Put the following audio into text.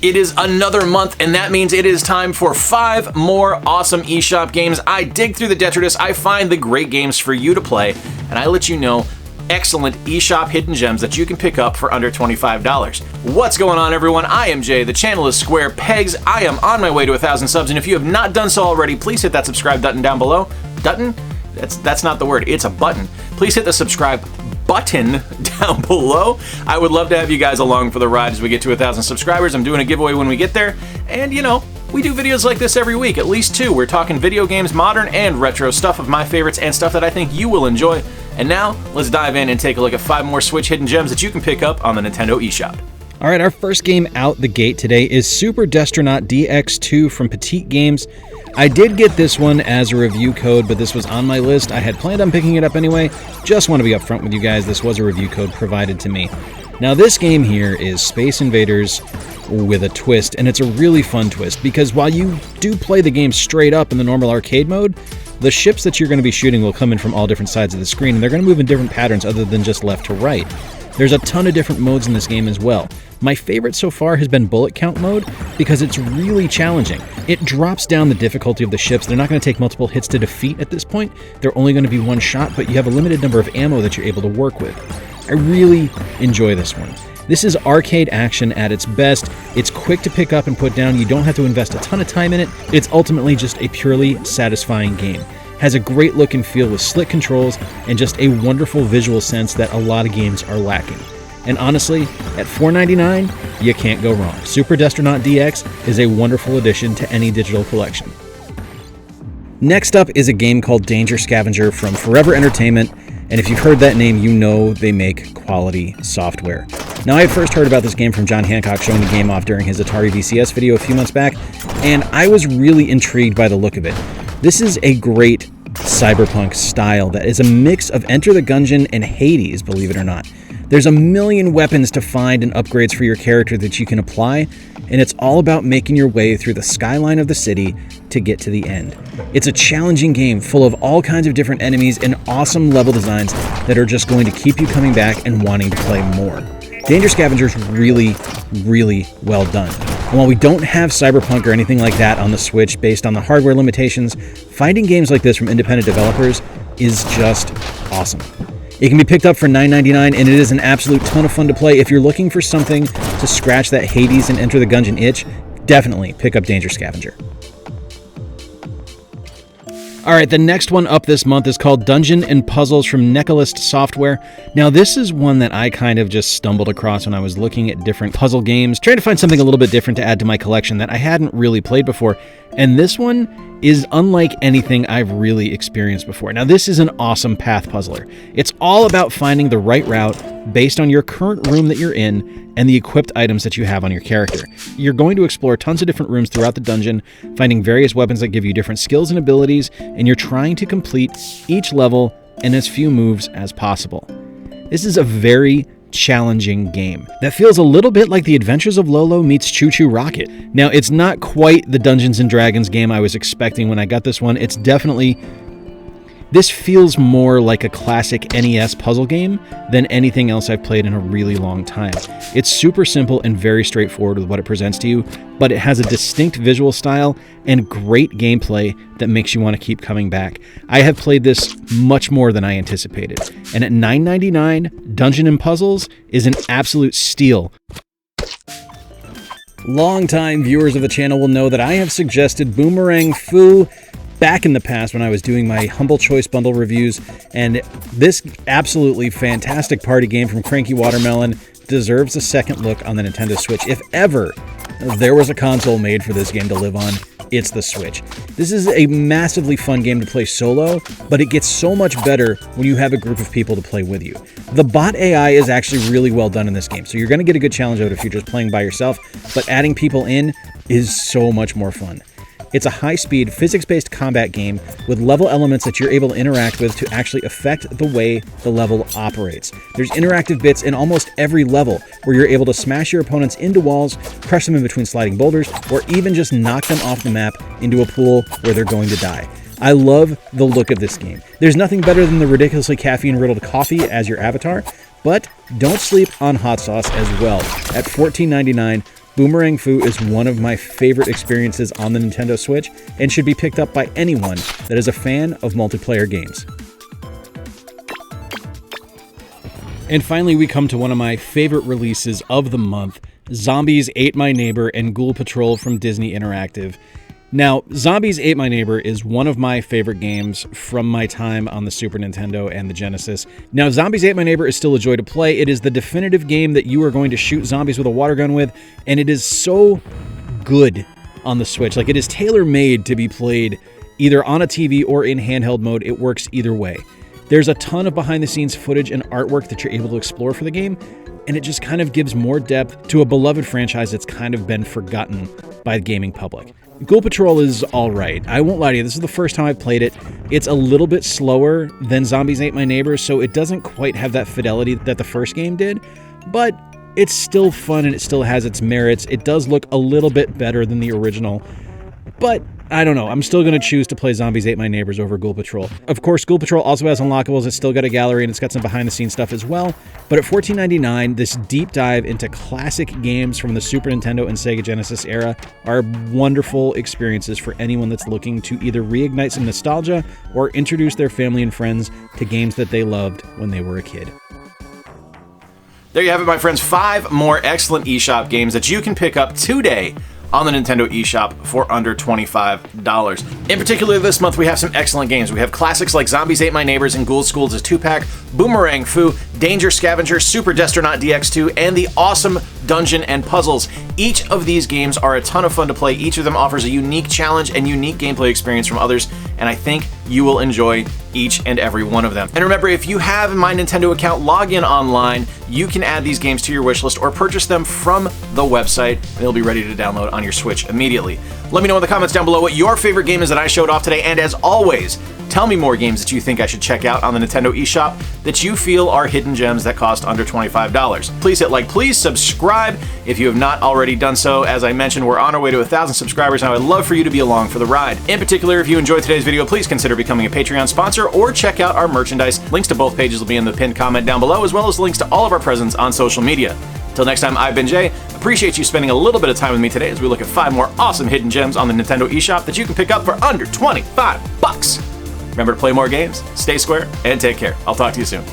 It is another month, and that means it is time for 5 more awesome eShop games. I dig through the detritus, I find the great games for you to play, and I let you know excellent eShop hidden gems that you can pick up for under $25. What's going on, everyone? I am Jay. The channel is Square Pegs. I am on my way to 1,000 subs, and if you have not done so already, please hit that subscribe button down below. Button? That's not the word. It's a button. Please hit the subscribe button down below. I would love to have you guys along for the ride as we get to 1,000 subscribers. I'm doing a giveaway when we get there, and you know, we do videos like this every week, at least 2. We're talking video games, modern and retro, stuff of my favorites and stuff that I think you will enjoy. And now, let's dive in and take a look at 5 more Switch hidden gems that you can pick up on the Nintendo eShop. All right, our first game out the gate today is Super Destronaut DX2 from Petite Games. I did get this one as a review code, but this was on my list. I had planned on picking it up anyway. Just want to be upfront with you guys, this was a review code provided to me. Now this game here is Space Invaders with a twist, and it's a really fun twist, because while you do play the game straight up in the normal arcade mode, the ships that you're going to be shooting will come in from all different sides of the screen, and they're going to move in different patterns other than just left to right. There's a ton of different modes in this game as well. My favorite so far has been bullet count mode because it's really challenging. It drops down the difficulty of the ships. They're not going to take multiple hits to defeat at this point. They're only going to be one shot, but you have a limited number of ammo that you're able to work with. I really enjoy this one. This is arcade action at its best. It's quick to pick up and put down. You don't have to invest a ton of time in it. It's ultimately just a purely satisfying game. Has a great look and feel with slick controls and just a wonderful visual sense that a lot of games are lacking. And honestly, at $4.99, you can't go wrong. Super Destronaut DX is a wonderful addition to any digital collection. Next up is a game called Danger Scavenger from Forever Entertainment, and if you've heard that name, you know they make quality software. Now, I had first heard about this game from John Hancock showing the game off during his Atari VCS video a few months back, and I was really intrigued by the look of it. This is a great cyberpunk style that is a mix of Enter the Gungeon and Hades, believe it or not. There's a million weapons to find and upgrades for your character that you can apply, and it's all about making your way through the skyline of the city to get to the end. It's a challenging game full of all kinds of different enemies and awesome level designs that are just going to keep you coming back and wanting to play more. Danger Scavenger is really, really well done. And while we don't have Cyberpunk or anything like that on the Switch based on the hardware limitations, finding games like this from independent developers is just awesome. It can be picked up for $9.99, and it is an absolute ton of fun to play. If you're looking for something to scratch that Hades and Enter the Gungeon itch, definitely pick up Danger Scavenger. All right, the next one up this month is called Dungeon and Puzzles from Necalist Software. Now, this is one that I kind of just stumbled across when I was looking at different puzzle games, trying to find something a little bit different to add to my collection that I hadn't really played before. And this one is unlike anything I've really experienced before. Now, this is an awesome path puzzler. It's all about finding the right route based on your current room that you're in and the equipped items that you have on your character. You're going to explore tons of different rooms throughout the dungeon, finding various weapons that give you different skills and abilities, and you're trying to complete each level in as few moves as possible. This is a very challenging game that feels a little bit like The Adventures of Lolo meets Choo Choo Rocket. Now, it's not quite the Dungeons and Dragons game I was expecting when I got this one. It's definitely... This feels more like a classic NES puzzle game than anything else I've played in a really long time. It's super simple and very straightforward with what it presents to you, but it has a distinct visual style and great gameplay that makes you want to keep coming back. I have played this much more than I anticipated, and at $9.99, Dungeon and Puzzles is an absolute steal. Longtime viewers of the channel will know that I have suggested Boomerang Fu back in the past when I was doing my Humble Choice Bundle reviews, and this absolutely fantastic party game from Cranky Watermelon deserves a second look on the Nintendo Switch. If ever there was a console made for this game to live on, it's the Switch. This is a massively fun game to play solo, but it gets so much better when you have a group of people to play with you. The bot AI is actually really well done in this game, so you're going to get a good challenge out if you're just playing by yourself, but adding people in is so much more fun. It's a high-speed, physics-based combat game with level elements that you're able to interact with to actually affect the way the level operates. There's interactive bits in almost every level where you're able to smash your opponents into walls, crush them in between sliding boulders, or even just knock them off the map into a pool where they're going to die. I love the look of this game. There's nothing better than the ridiculously caffeine-riddled coffee as your avatar, but don't sleep on hot sauce as well. At $14.99, Boomerang Fu is one of my favorite experiences on the Nintendo Switch and should be picked up by anyone that is a fan of multiplayer games. And finally, we come to one of my favorite releases of the month, Zombies Ate My Neighbor and Ghoul Patrol from Disney Interactive. Now, Zombies Ate My Neighbor is one of my favorite games from my time on the Super Nintendo and the Genesis. Now, Zombies Ate My Neighbor is still a joy to play. It is the definitive game that you are going to shoot zombies with a water gun with, and it is so good on the Switch. Like, it is tailor-made to be played either on a TV or in handheld mode. It works either way. There's a ton of behind-the-scenes footage and artwork that you're able to explore for the game, and it just kind of gives more depth to a beloved franchise that's kind of been forgotten by the gaming public. Ghoul Patrol is alright. I won't lie to you, this is the first time I've played it. It's a little bit slower than Zombies Ate My Neighbor, so it doesn't quite have that fidelity that the first game did, but it's still fun and it still has its merits. It does look a little bit better than the original, but I don't know. I'm still going to choose to play Zombies Ate My Neighbors over Ghoul Patrol. Of course, Ghoul Patrol also has unlockables. It's still got a gallery and it's got some behind-the-scenes stuff as well. But at $14.99, this deep dive into classic games from the Super Nintendo and Sega Genesis era are wonderful experiences for anyone that's looking to either reignite some nostalgia or introduce their family and friends to games that they loved when they were a kid. There you have it, my friends. 5 more excellent eShop games that you can pick up today on the Nintendo eShop for under $25. In particular, this month we have some excellent games. We have classics like Zombies Ate My Neighbors and Ghoul Schools as 2-pack, Boomerang Fu, Danger Scavenger, Super Destronaut DX2, and the awesome Dungeon and Puzzles. Each of these games are a ton of fun to play. Each of them offers a unique challenge and unique gameplay experience from others, and I think you will enjoy each and every one of them. And remember, if you have a My Nintendo account login online, you can add these games to your wishlist or purchase them from the website. They'll be ready to download on your Switch immediately. Let me know in the comments down below what your favorite game is that I showed off today, and as always, tell me more games that you think I should check out on the Nintendo eShop that you feel are hidden gems that cost under $25. Please hit like, please subscribe if you have not already done so. As I mentioned, we're on our way to 1,000 subscribers, and I would love for you to be along for the ride. In particular, if you enjoyed today's video, please consider becoming a Patreon sponsor or check out our merchandise. Links to both pages will be in the pinned comment down below, as well as links to all of our presents on social media. Till next time, I've been Jay. Appreciate you spending a little bit of time with me today as we look at 5 more awesome hidden gems on the Nintendo eShop that you can pick up for under $25. Remember to play more games, stay square, and take care. I'll talk to you soon.